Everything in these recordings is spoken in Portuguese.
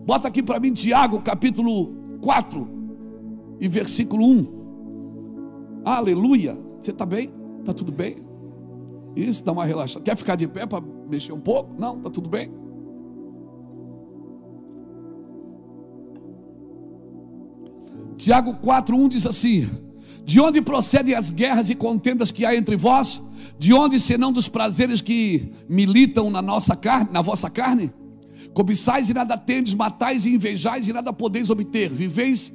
Bota aqui para mim Tiago capítulo 4 e versículo 1. Aleluia. Você está bem? Está tudo bem? Isso, dá uma relaxada. Quer ficar de pé para mexer um pouco? Não, está tudo bem? Tiago 4:1 diz assim: de onde procedem as guerras e contendas que há entre vós? De onde senão dos prazeres que militam na vossa carne? Cobiçais e nada tendes, matais e invejais e nada podeis obter. Viveis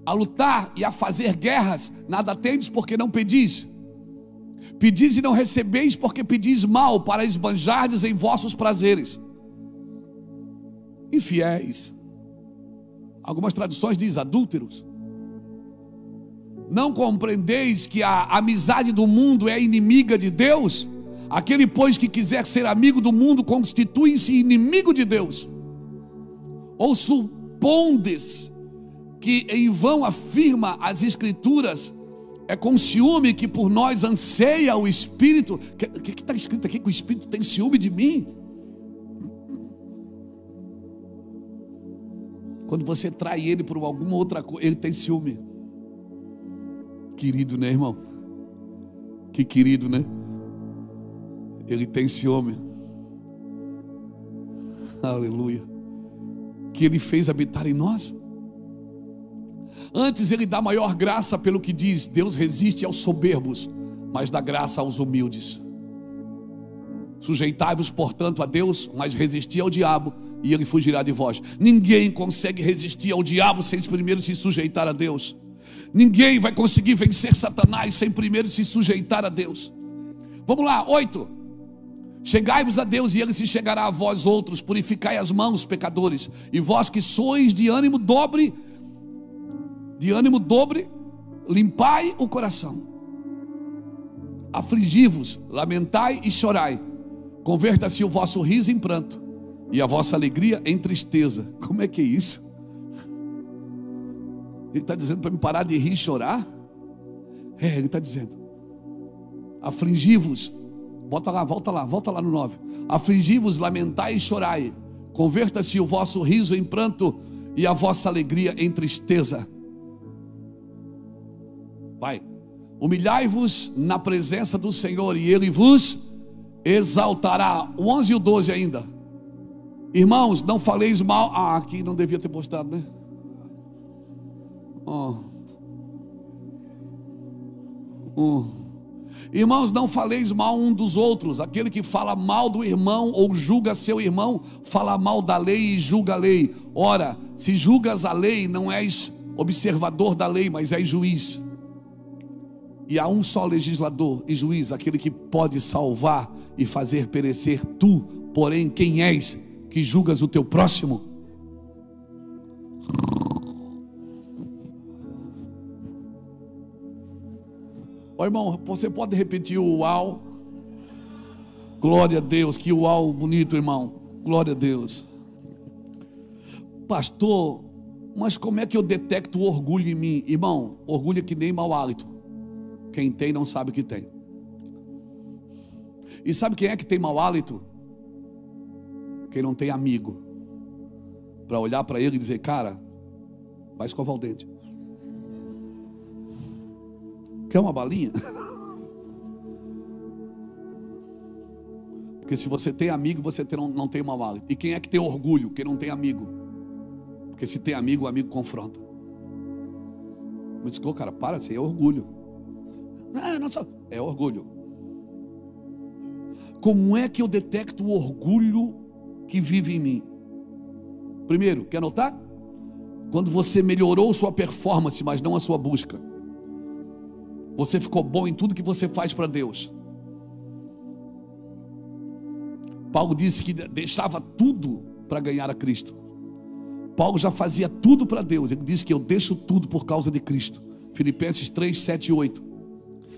a lutar e a fazer guerras, nada tendes porque não pedis. Pedis e não recebeis porque pedis mal, para esbanjardes em vossos prazeres. Infiéis. Algumas traduções dizem adúlteros. Não compreendeis que a amizade do mundo é inimiga de Deus? Aquele, pois, que quiser ser amigo do mundo, constitui-se inimigo de Deus. Ou supondes que em vão afirma as Escrituras, é com ciúme que por nós anseia o Espírito? O que está escrito aqui? Que o Espírito tem ciúme de mim? Quando você trai ele por alguma outra coisa, ele tem ciúme. Querido, né, irmão? Que querido, né? Ele tem ciúme. Aleluia. Que ele fez habitar em nós. Antes ele dá maior graça, pelo que diz: Deus resiste aos soberbos, mas dá graça aos humildes. Sujeitai-vos, portanto, a Deus, mas resisti ao diabo, e ele fugirá de vós. Ninguém consegue resistir ao diabo sem primeiro se sujeitar a Deus. Ninguém vai conseguir vencer Satanás sem primeiro se sujeitar a Deus. Vamos lá, 8. Chegai-vos a Deus e ele se chegará a vós outros. Purificai as mãos, pecadores, e vós que sois de ânimo dobre, limpai o coração. Afligi-vos, lamentai e chorai. Converta-se o vosso riso em pranto e a vossa alegria em tristeza. Como é que é isso? Ele está dizendo para me parar de rir e chorar? Ele está dizendo: afligi-vos, volta lá no 9. Afligi-vos, lamentai e chorai. Converta-se o vosso riso em pranto e a vossa alegria em tristeza. Vai. Humilhai-vos na presença do Senhor e Ele vos exaltará. O 11 e o 12 ainda. Irmãos, não faleis mal. Aqui não devia ter postado, né? Irmãos, não faleis mal um dos outros. Aquele que fala mal do irmão ou julga seu irmão, fala mal da lei e julga a lei. Ora, se julgas a lei, não és observador da lei, mas és juiz. E há um só legislador e juiz, aquele que pode salvar e fazer perecer. Tu, porém, quem és que julgas o teu próximo? Irmão, você pode repetir o uau? Glória a Deus, que uau bonito, irmão. Glória a Deus. Pastor, mas como é que eu detecto o orgulho em mim? Irmão, orgulho é que nem mau hálito. Quem tem não sabe que tem. E sabe quem é que tem mau hálito? Quem não tem amigo para olhar para ele e dizer: cara, vai escovar o dente. Quer uma balinha? Porque se você tem amigo, você não tem mau hálito. E quem é que tem orgulho? Quem não tem amigo. Porque se tem amigo, o amigo confronta. Me disse: cara, para, isso aí é orgulho. É orgulho. Como é que eu detecto o orgulho que vive em mim? Primeiro, quer notar? Quando você melhorou sua performance, mas não a sua busca. Você ficou bom em tudo que você faz para Deus. Paulo disse que deixava tudo para ganhar a Cristo. Paulo já fazia tudo para Deus. Ele disse que eu deixo tudo por causa de Cristo. Filipenses 3, 7 e 8.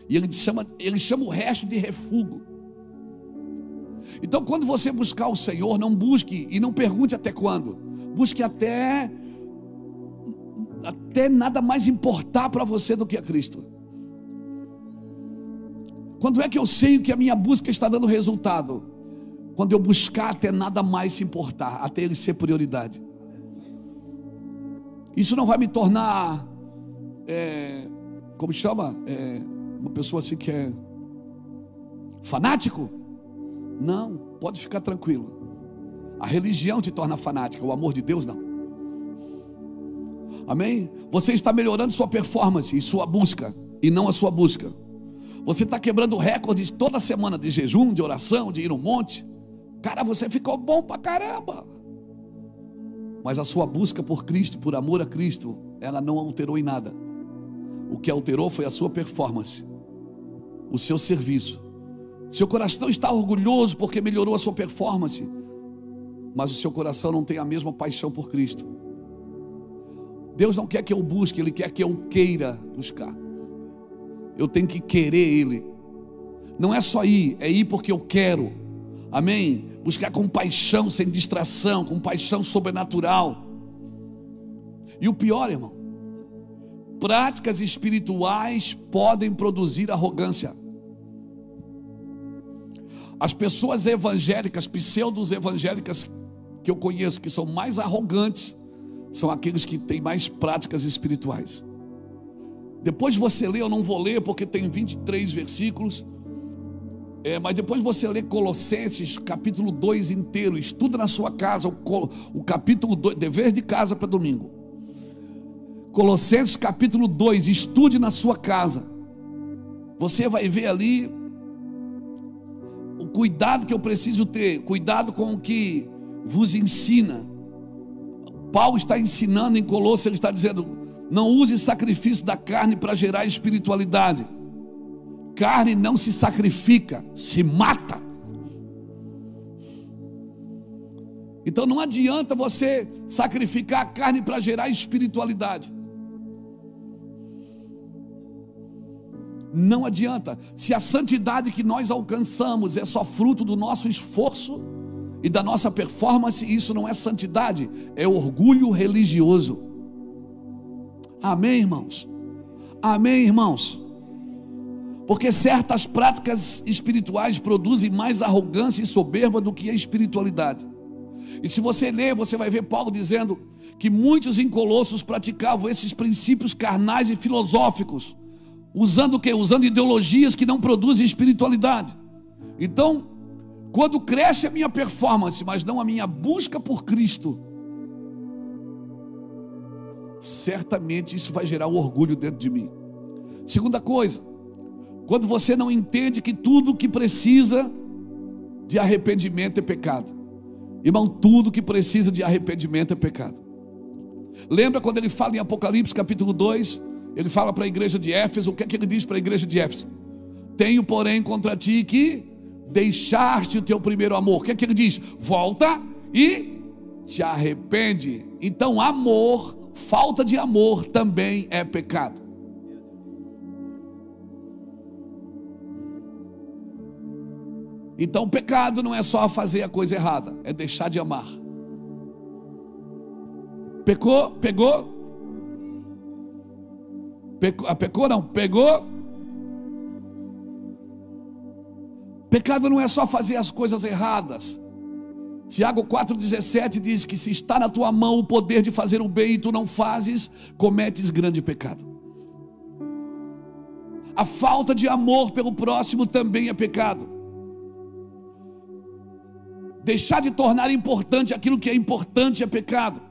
E ele chama o resto de refúgio. Então, quando você buscar o Senhor, não busque e não pergunte até quando. Busque até nada mais importar para você do que a Cristo. Quando é que eu sei que a minha busca está dando resultado? Quando eu buscar até nada mais se importar, até Ele ser prioridade. Isso não vai me tornar, como chama? Uma pessoa assim que é fanático? Não, pode ficar tranquilo. A religião te torna fanática, o amor de Deus não. Amém? Você está melhorando sua performance e sua busca, e não a sua busca. Você está quebrando recordes toda semana de jejum, de oração, de ir no monte. Cara, você ficou bom pra caramba. Mas a sua busca por Cristo, por amor a Cristo, ela não alterou em nada. O que alterou foi a sua performance, o seu serviço. Seu coração está orgulhoso porque melhorou a sua performance, mas o seu coração não tem a mesma paixão por Cristo. Deus não quer que eu busque, Ele quer que eu queira buscar. Eu tenho que querer Ele. Não é só ir, é ir porque eu quero. Amém? Buscar com paixão, sem distração, com paixão sobrenatural. E o pior, irmão, práticas espirituais podem produzir arrogância. As pessoas evangélicas, pseudos evangélicas que eu conheço, que são mais arrogantes, são aqueles que têm mais práticas espirituais. Depois você lê, eu não vou ler porque tem 23 versículos, mas depois você lê Colossenses capítulo 2 inteiro, estuda na sua casa o capítulo 2, dever de casa para domingo. Colossenses capítulo 2, estude na sua casa. Você vai ver ali o cuidado que eu preciso ter, cuidado com o que vos ensina. Paulo está ensinando em Colossos, ele está dizendo: não use sacrifício da carne para gerar espiritualidade. Carne não se sacrifica, se mata. Então não adianta você sacrificar a carne para gerar espiritualidade. Não adianta. Se a santidade que nós alcançamos é só fruto do nosso esforço e da nossa performance, isso não é santidade, é orgulho religioso. Amém, irmãos? Amém, irmãos? Porque certas práticas espirituais produzem mais arrogância e soberba do que a espiritualidade. E se você ler, você vai ver Paulo dizendo que muitos em Colossos praticavam esses princípios carnais e filosóficos, usando o quê? Usando ideologias que não produzem espiritualidade. Então, quando cresce a minha performance, mas não a minha busca por Cristo, certamente isso vai gerar um orgulho dentro de mim. Segunda coisa, quando você não entende que tudo que precisa de arrependimento é pecado. Irmão, tudo que precisa de arrependimento é pecado. Lembra quando ele fala em Apocalipse capítulo 2, ele fala para a igreja de Éfeso, o que é que ele diz para a igreja de Éfeso? Tenho, porém, contra ti que deixaste o teu primeiro amor. O que é que ele diz? Volta e te arrepende. Então amor, falta de amor também é pecado. Então pecado não é só fazer a coisa errada, é deixar de amar. Pecou? Pegou? Pecou não? Pegou? Pecado não é só fazer as coisas erradas. Tiago 4,17 diz que se está na tua mão o poder de fazer o bem e tu não fazes, cometes grande pecado. A falta de amor pelo próximo também é pecado. Deixar de tornar importante aquilo que é importante é pecado.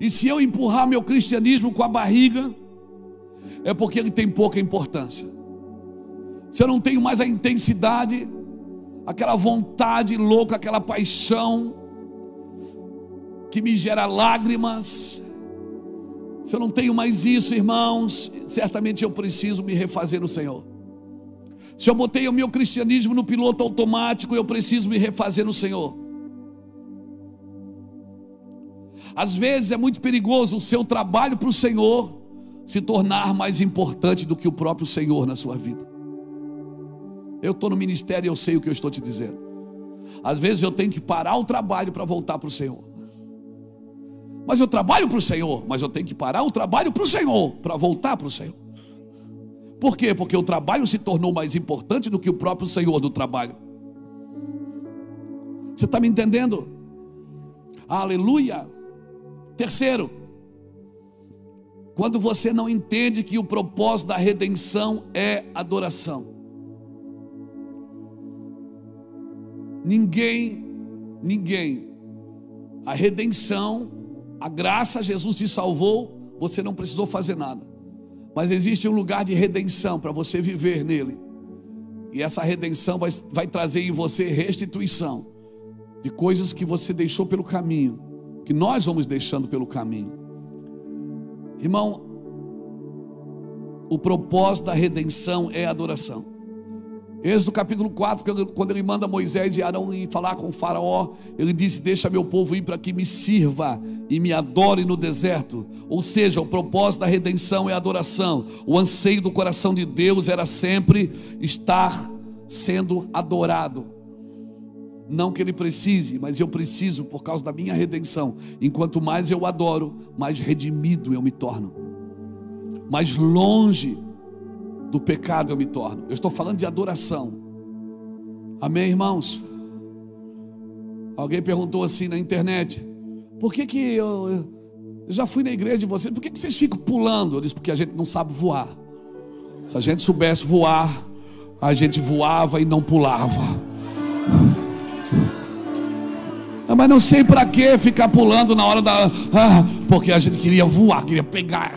E se eu empurrar meu cristianismo com a barriga, é porque ele tem pouca importância. Se eu não tenho mais a intensidade, aquela vontade louca, aquela paixão que me gera lágrimas, se eu não tenho mais isso, irmãos, certamente eu preciso me refazer no Senhor. Se eu botei o meu cristianismo no piloto automático, eu preciso me refazer no Senhor. Às vezes é muito perigoso o seu trabalho para o Senhor se tornar mais importante do que o próprio Senhor na sua vida. Eu estou no ministério e eu sei o que eu estou te dizendo. Às vezes eu tenho que parar o trabalho para voltar para o Senhor. Mas eu trabalho para o Senhor, mas eu tenho que parar o trabalho para o Senhor, para voltar para o Senhor. Por quê? Porque o trabalho se tornou mais importante do que o próprio Senhor do trabalho. Você está me entendendo? Aleluia. Terceiro, quando você não entende que o propósito da redenção é adoração. Ninguém, a redenção, a graça, Jesus te salvou, você não precisou fazer nada. Mas existe um lugar de redenção para você viver nele. E essa redenção vai trazer em você restituição de coisas que você deixou pelo caminho, que nós vamos deixando pelo caminho. Irmão, o propósito da redenção é adoração. Êxodo capítulo 4, quando ele manda Moisés e Arão ir falar com o faraó, ele disse: deixa meu povo ir para que me sirva e me adore no deserto. Ou seja, o propósito da redenção é adoração. O anseio do coração de Deus era sempre estar sendo adorado. Não que ele precise, mas eu preciso por causa da minha redenção. Enquanto mais eu adoro, mais redimido eu me torno, mais longe do pecado eu me torno. Eu estou falando de adoração. Amém, irmãos? Alguém perguntou assim na internet: por que eu já fui na igreja de vocês, por que vocês ficam pulando? Eu disse: porque a gente não sabe voar. Se a gente soubesse voar, a gente voava e não pulava. Mas não sei para que ficar pulando na hora da... porque a gente queria voar, queria pegar.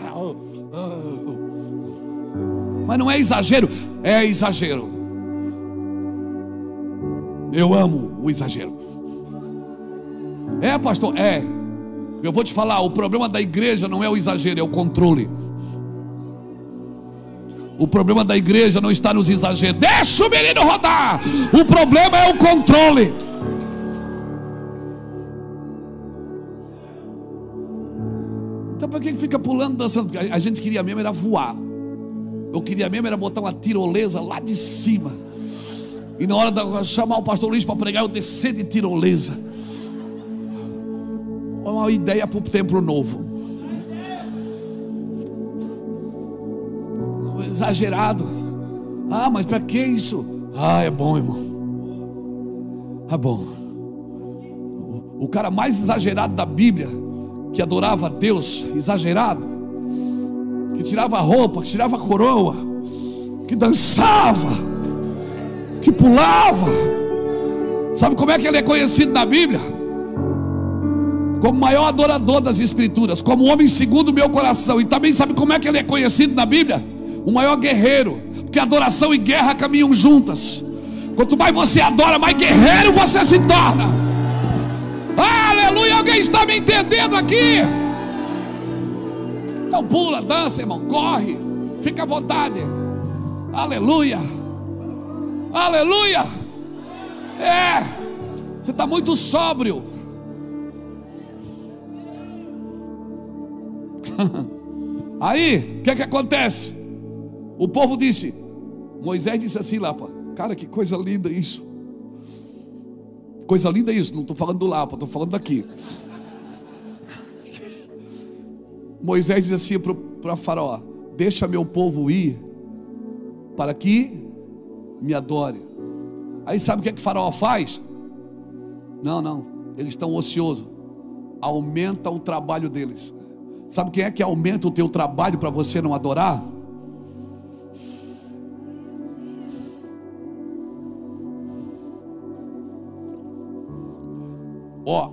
Mas não é exagero, é exagero. Eu amo o exagero. É, pastor, é. Eu vou te falar, o problema da igreja não é o exagero, é o controle. O problema da igreja não está nos exageros. Deixa o menino rodar. O problema é o controle. Então por que fica pulando, dançando? Porque a gente queria mesmo era voar. Eu queria mesmo era botar uma tirolesa lá de cima. E na hora de chamar o pastor Luiz para pregar, eu descer de tirolesa. Uma ideia para o templo novo. Exagerado. Mas para que isso? É bom, irmão. É bom. O cara mais exagerado da Bíblia, que adorava a Deus, exagerado, que tirava a roupa, que tirava a coroa, que dançava, que pulava. Sabe como é que ele é conhecido na Bíblia? Como o maior adorador das Escrituras, como o homem segundo o meu coração. E também sabe como é que ele é conhecido na Bíblia? O maior guerreiro, porque adoração e guerra caminham juntas. Quanto mais você adora, mais guerreiro você se torna. Aleluia, alguém está me entendendo aqui? Então pula, dança, irmão, corre, fica à vontade. Aleluia, aleluia. Você está muito sóbrio. Aí, o que acontece? O povo disse, Moisés disse assim lá, pô, cara, que coisa linda isso. Coisa linda isso, não estou falando do Lapa, estou falando daqui. Moisés diz assim para Faraó: deixa meu povo ir, para que me adore. Aí sabe o que Faraó faz? Não, eles estão ociosos. Aumenta o trabalho deles. Sabe quem é que aumenta o teu trabalho para você não adorar?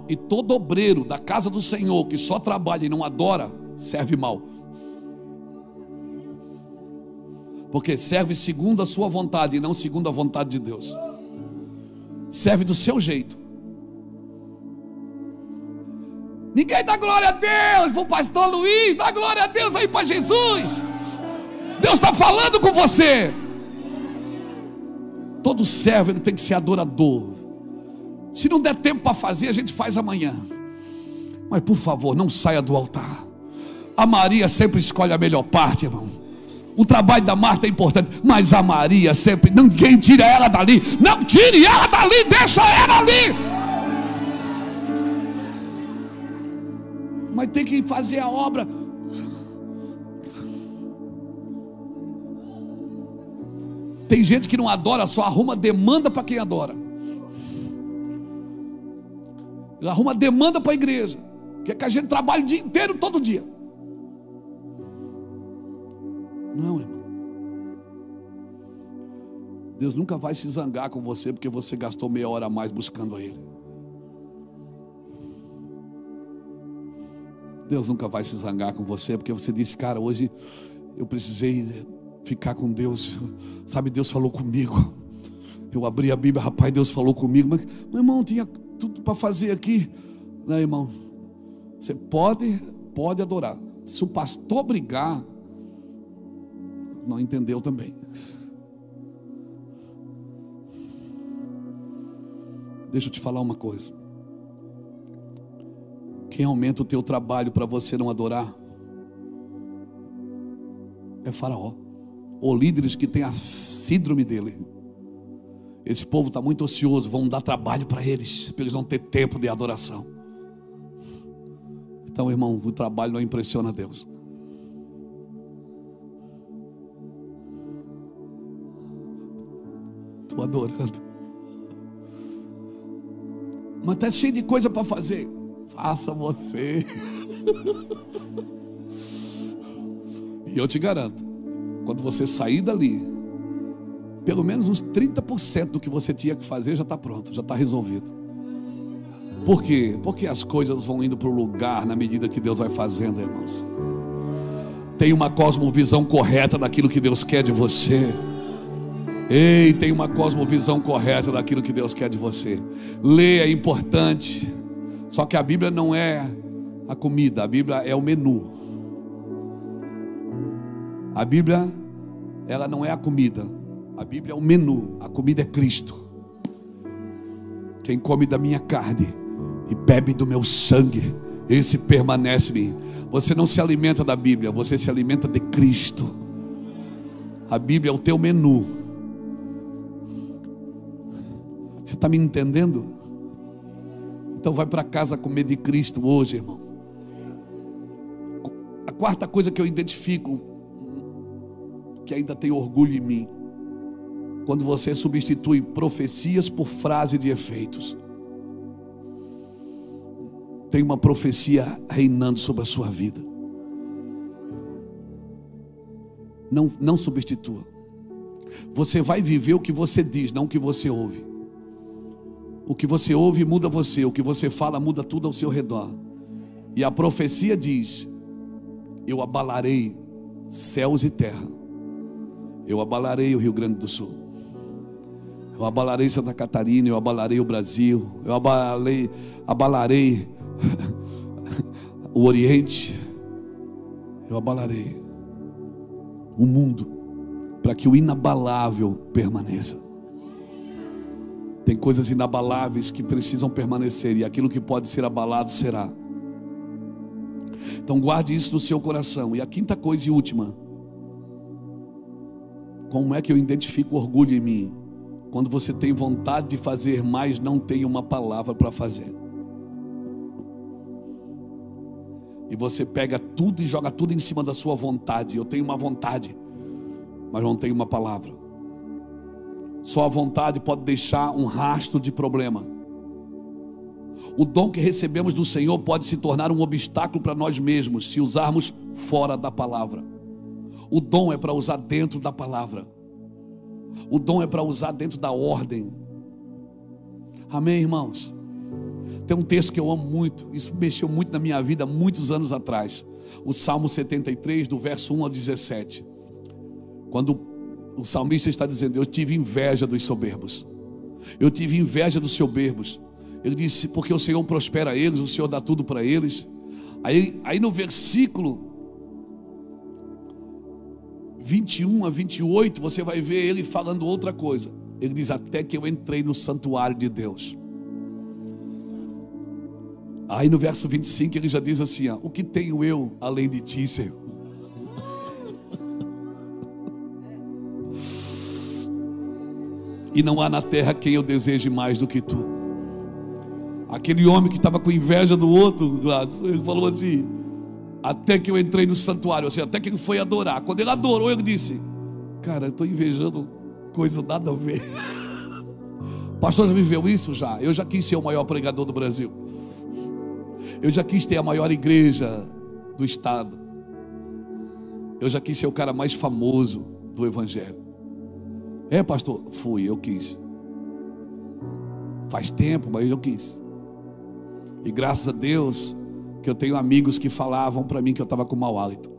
E todo obreiro da casa do Senhor que só trabalha e não adora, serve mal. Porque serve segundo a sua vontade e não segundo a vontade de Deus. Serve do seu jeito. Ninguém dá glória a Deus para o pastor Luiz. Dá glória a Deus aí para Jesus. Deus está falando com você. Todo servo ele tem que ser adorador. Se não der tempo para fazer, a gente faz amanhã. Mas por favor, não saia do altar. A Maria sempre escolhe a melhor parte, irmão. O trabalho da Marta é importante, mas a Maria sempre, ninguém tira ela dali. Não tire ela dali, deixa ela ali. Mas tem que fazer a obra. Tem gente que não adora, só arruma demanda para quem adora. arruma demanda para a igreja, quer que a gente trabalhe o dia inteiro, todo dia. Não, irmão. Deus nunca vai se zangar com você porque você gastou meia hora a mais buscando a Ele. Deus nunca vai se zangar com você porque você disse: cara, hoje eu precisei ficar com Deus. Sabe, Deus falou comigo. Eu abri a Bíblia, rapaz, Deus falou comigo. Mas, meu irmão, tinha tudo para fazer aqui. Não, irmão, você pode adorar. Se o pastor brigar, não entendeu também. Deixa eu te falar uma coisa. Quem aumenta o teu trabalho para você não adorar é Faraó, ou líderes que têm a síndrome dele. Esse povo está muito ocioso, vão dar trabalho para eles não ter tempo de adoração. Então, irmão, o trabalho não impressiona Deus. Estou adorando. Mas está cheio de coisa para fazer. Faça você. E eu te garanto, quando você sair dali, pelo menos uns 30% do que você tinha que fazer já está pronto, já está resolvido. Por quê? Porque as coisas vão indo para o lugar na medida que Deus vai fazendo, irmãos. Tem uma cosmovisão correta daquilo que Deus quer de você. Ei, tem uma cosmovisão correta daquilo que Deus quer de você. Ler é importante. Só que a Bíblia não é a comida, a Bíblia é o menu. A Bíblia, ela não é a comida. A Bíblia é o menu, a comida é Cristo. Quem come da minha carne e bebe do meu sangue, esse permanece em mim. Você não se alimenta da Bíblia, você se alimenta de Cristo. A Bíblia é o teu menu. Você está me entendendo? Então vai para casa comer de Cristo hoje, irmão. A quarta coisa que eu identifico, que ainda tem orgulho em mim, quando você substitui profecias por frase de efeitos. Tem uma profecia reinando sobre a sua vida. Não substitua. Você vai viver o que você diz, não o que você ouve. O que você ouve muda você, o que você fala muda tudo ao seu redor. E a profecia diz: eu abalarei céus e terra. Eu abalarei o Rio Grande do Sul. Eu abalarei Santa Catarina, eu abalarei o Brasil, eu abalarei o Oriente, eu abalarei o mundo, para que o inabalável permaneça. Tem coisas inabaláveis que precisam permanecer, e aquilo que pode ser abalado será. Então guarde isso no seu coração. E a quinta coisa e última: como é que eu identifico orgulho em mim? Quando você tem vontade de fazer, mas não tem uma palavra para fazer. E você pega tudo e joga tudo em cima da sua vontade. Eu tenho uma vontade, mas não tenho uma palavra. Só a vontade pode deixar um rastro de problema. O dom que recebemos do Senhor pode se tornar um obstáculo para nós mesmos, se usarmos fora da palavra. O dom é para usar dentro da palavra. O dom é para usar dentro da ordem. Amém, irmãos? Tem um texto que eu amo muito. Isso mexeu muito na minha vida muitos anos atrás. O Salmo 73, do verso 1 ao 17. Quando o salmista está dizendo: eu tive inveja dos soberbos. Eu tive inveja dos soberbos. Ele disse: porque o Senhor prospera eles, o Senhor dá tudo para eles. Aí no versículo 21 a 28, você vai ver ele falando outra coisa. Ele diz: até que eu entrei no santuário de Deus. Aí no verso 25 ele já diz assim: o que tenho eu além de ti, Senhor? E não há na terra quem eu deseje mais do que tu. Aquele homem que estava com inveja do outro, ele falou assim: até que eu entrei no santuário, assim, até que ele foi adorar. Quando ele adorou, ele disse: cara, eu estou invejando coisa nada a ver. Pastor, já viveu isso? Já. Eu já quis ser o maior pregador do Brasil. Eu já quis ter a maior igreja do estado. Eu já quis ser o cara mais famoso do evangelho. É, pastor? Fui, eu quis. Faz tempo, mas eu quis. E graças a Deus que eu tenho amigos que falavam para mim que eu estava com mau hálito.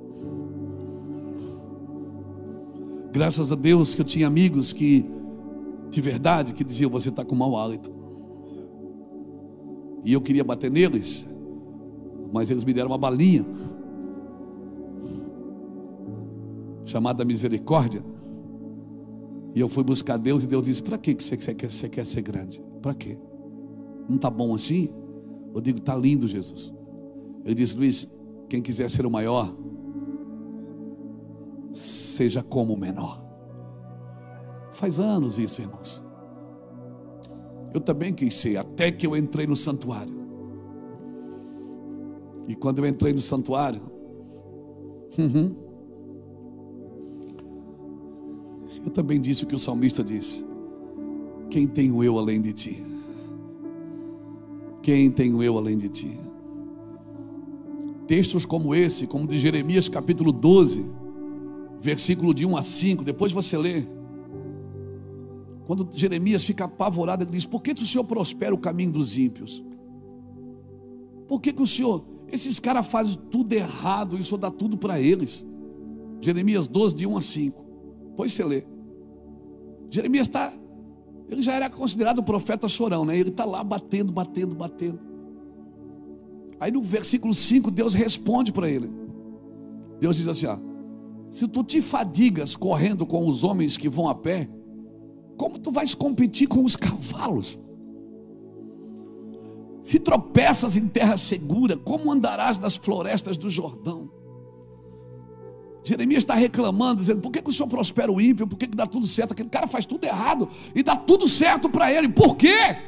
Graças a Deus que eu tinha amigos que, de verdade, que diziam: você está com mau hálito. E eu queria bater neles, mas eles me deram uma balinha chamada misericórdia. E eu fui buscar Deus, e Deus disse: para que você quer ser grande? Para quê? Não está bom assim? Eu digo: está lindo, Jesus. Ele disse: Luiz, quem quiser ser o maior, seja como o menor. Faz anos isso, irmãos. Eu também quis ser, até que eu entrei no santuário. E quando eu entrei no santuário, eu também disse o que o salmista disse: quem tenho eu além de ti? Quem tenho eu além de ti? Textos como esse, como de Jeremias capítulo 12, versículo de 1 a 5, depois você lê. Quando Jeremias fica apavorado, ele diz: por que o Senhor prospera o caminho dos ímpios? Por que o Senhor, esses caras fazem tudo errado e o Senhor dá tudo para eles? Jeremias 12, de 1 a 5. Depois você lê. Jeremias ele já era considerado o profeta chorão, né? Ele está lá batendo. Aí no versículo 5, Deus responde para ele. Deus diz assim: se tu te fadigas correndo com os homens que vão a pé, como tu vais competir com os cavalos? Se tropeças em terra segura, como andarás nas florestas do Jordão? Jeremias está reclamando, dizendo: por que o Senhor prospera o ímpio? Por que dá tudo certo? Aquele cara faz tudo errado e dá tudo certo para ele. Por quê?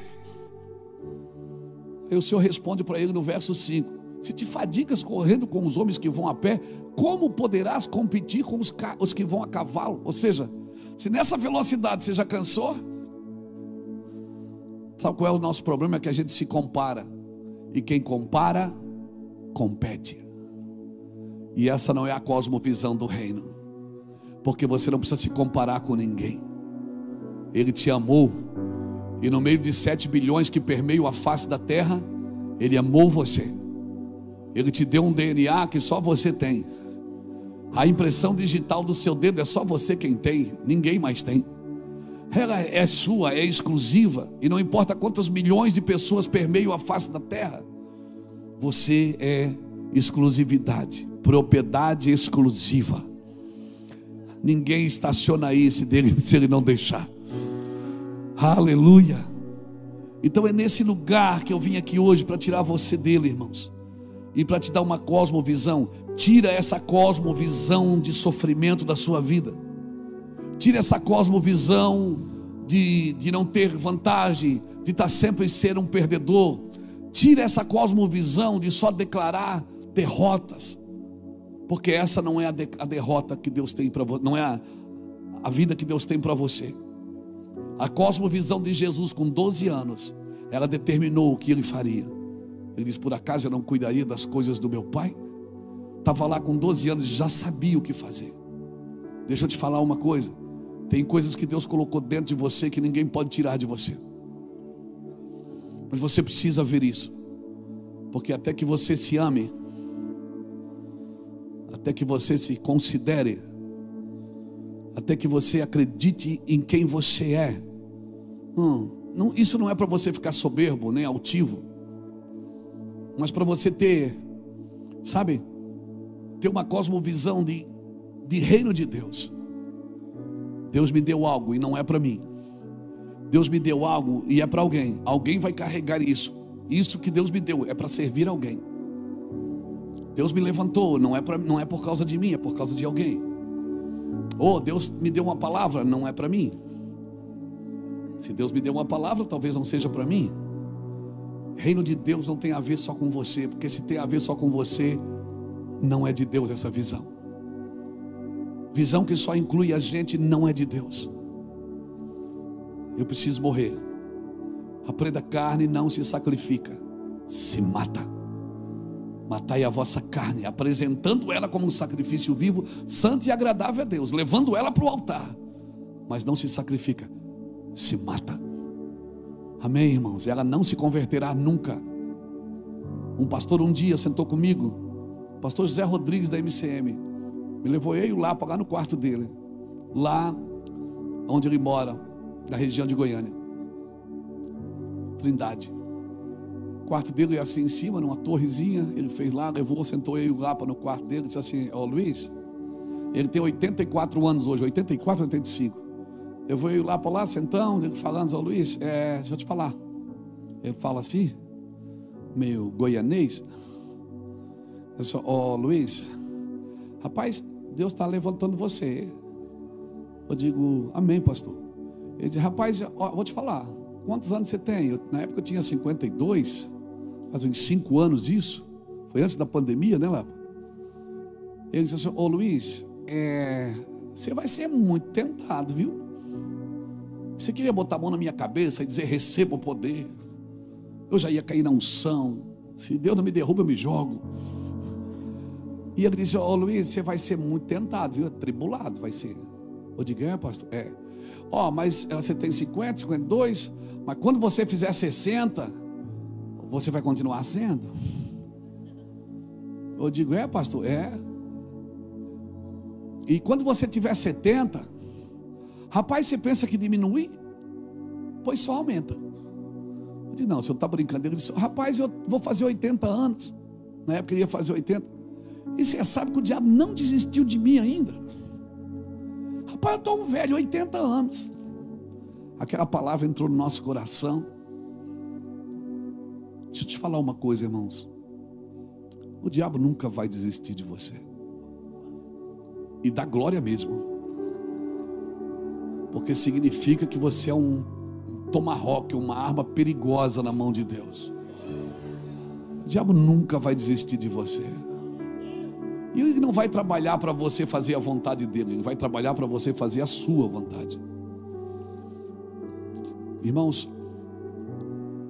Aí o Senhor responde para ele no verso 5: se te fadigas correndo com os homens que vão a pé, como poderás competir com os que vão a cavalo? Ou seja, se nessa velocidade você já cansou, sabe qual é o nosso problema? É que a gente se compara, e quem compara, compete. E essa não é a cosmovisão do reino, porque você não precisa se comparar com ninguém. Ele te amou, e no meio de 7 bilhões que permeiam a face da terra, Ele amou você. Ele te deu um DNA que só você tem. A impressão digital do seu dedo é só você quem tem, ninguém mais tem. Ela é sua, é exclusiva, e não importa quantas milhões de pessoas permeiam a face da terra, você é exclusividade, propriedade exclusiva. Ninguém estaciona aí se ele não deixar. Aleluia. Então é nesse lugar que eu vim aqui hoje, para tirar você dele, irmãos, e para te dar uma cosmovisão. Tira essa cosmovisão de sofrimento da sua vida. Tira essa cosmovisão de não ter vantagem, de estar sempre ser um perdedor. Tira essa cosmovisão de só declarar derrotas, porque essa não é a derrota que Deus tem para você, não é a vida que Deus tem para você. A cosmovisão de Jesus com 12 anos, ela determinou o que ele faria. Ele disse: por acaso eu não cuidaria das coisas do meu pai? Estava lá com 12 anos, já sabia o que fazer. Deixa eu te falar uma coisa: tem coisas que Deus colocou dentro de você que ninguém pode tirar de você, mas você precisa ver isso, porque até que você se ame, até que você se considere, até que você acredite em quem você é, isso não é para você ficar soberbo nem altivo, mas para você ter, sabe, ter uma cosmovisão de reino de Deus. Deus me deu algo e não é para mim. Deus me deu algo e é para alguém. Alguém vai carregar isso. Isso que Deus me deu é para servir alguém. Deus me levantou, não é por causa de mim, é por causa de alguém. Deus me deu uma palavra, não é para mim. Se Deus me deu uma palavra, talvez não seja para mim. Reino de Deus não tem a ver só com você, porque se tem a ver só com você, não é de Deus essa visão. Visão que só inclui a gente não é de Deus. Eu preciso morrer. A preda carne não se sacrifica, se mata. matai a vossa carne, apresentando ela como um sacrifício vivo, santo e agradável a Deus, levando ela para o altar. Mas não se sacrifica, se mata. Amém, irmãos? Ela não se converterá nunca. Um pastor um dia sentou comigo, o pastor José Rodrigues da MCM, me levou eu lá para lá no quarto dele, lá onde ele mora, na região de Goiânia, Trindade. O quarto dele é assim em cima, numa torrezinha. Ele fez lá, levou, sentou eu lá no quarto dele, disse assim: ó, Luiz, ele tem 84 anos hoje, 84, 85. Eu vou ir lá para lá, sentamos, ele falando: ó, Luiz, deixa eu te falar. Ele fala assim, meio goianês. Eu disse: ó, Luiz, rapaz, Deus está levantando você. Eu digo: amém, pastor. Ele diz: rapaz, ó, vou te falar, quantos anos você tem? Na época eu tinha 52, faz uns 5 anos isso. Foi antes da pandemia, né, Lapa? Ele disse assim: ô Luiz, você vai ser muito tentado, viu? Você queria botar a mão na minha cabeça e dizer: receba o poder. Eu já ia cair na unção. Se Deus não me derruba, eu me jogo. E ele disse: ô Luiz, você vai ser muito tentado, viu? Tribulado vai ser. Eu digo: pastor? Ó, mas você tem 50, 52, mas quando você fizer 60, você vai continuar sendo? Eu digo: pastor? E quando você tiver 70, rapaz, você pensa que diminui? Pois só aumenta. Eu digo: não, o senhor está brincando. Ele disse: rapaz, eu vou fazer 80 anos. Na época eu ia fazer 80. E você sabe que o diabo não desistiu de mim ainda? Rapaz, eu estou um velho, 80 anos. Aquela palavra entrou no nosso coração. Deixa eu te falar uma coisa, irmãos. O diabo nunca vai desistir de você. E dá glória mesmo. Porque significa que você é um tomahawk, uma arma perigosa na mão de Deus. O diabo nunca vai desistir de você. E ele não vai trabalhar para você fazer a vontade dele, ele vai trabalhar para você fazer a sua vontade. Irmãos,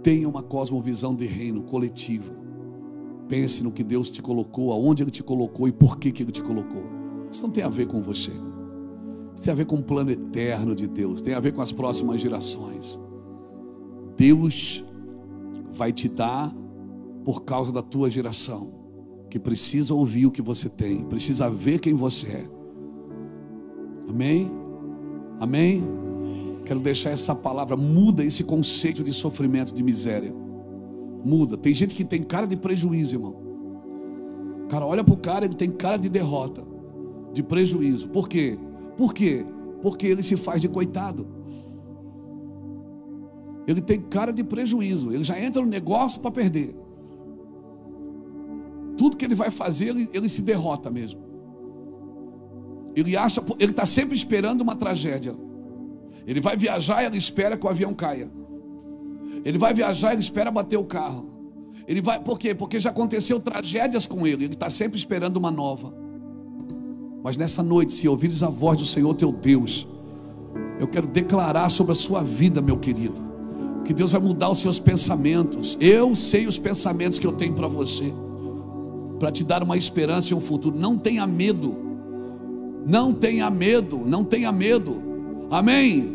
tenha uma cosmovisão de reino coletiva. Pense no que Deus te colocou, aonde Ele te colocou e por que Ele te colocou. Isso não tem a ver com você. Isso tem a ver com o plano eterno de Deus, tem a ver com as próximas gerações. Deus vai te dar por causa da tua geração, que precisa ouvir o que você tem, precisa ver quem você é. Amém? Amém? Quero deixar essa palavra, muda esse conceito de sofrimento, de miséria. Muda. Tem gente que tem cara de prejuízo, irmão. O cara olha para o cara, ele tem cara de derrota, de prejuízo. Por quê? Por quê? Porque ele se faz de coitado. Ele tem cara de prejuízo, ele já entra no negócio para perder. Tudo que ele vai fazer, ele se derrota mesmo. Ele acha, ele está sempre esperando uma tragédia. Ele vai viajar e ele espera que o avião caia. Ele vai viajar e ele espera bater o carro. Ele vai, por quê? Porque já aconteceu tragédias com ele. Ele está sempre esperando uma nova. Mas nessa noite, se ouvires a voz do Senhor teu Deus, eu quero declarar sobre a sua vida, meu querido, que Deus vai mudar os seus pensamentos. Eu sei os pensamentos que eu tenho para você, para te dar uma esperança e um futuro. Não tenha medo. Não tenha medo. Não tenha medo. Amém?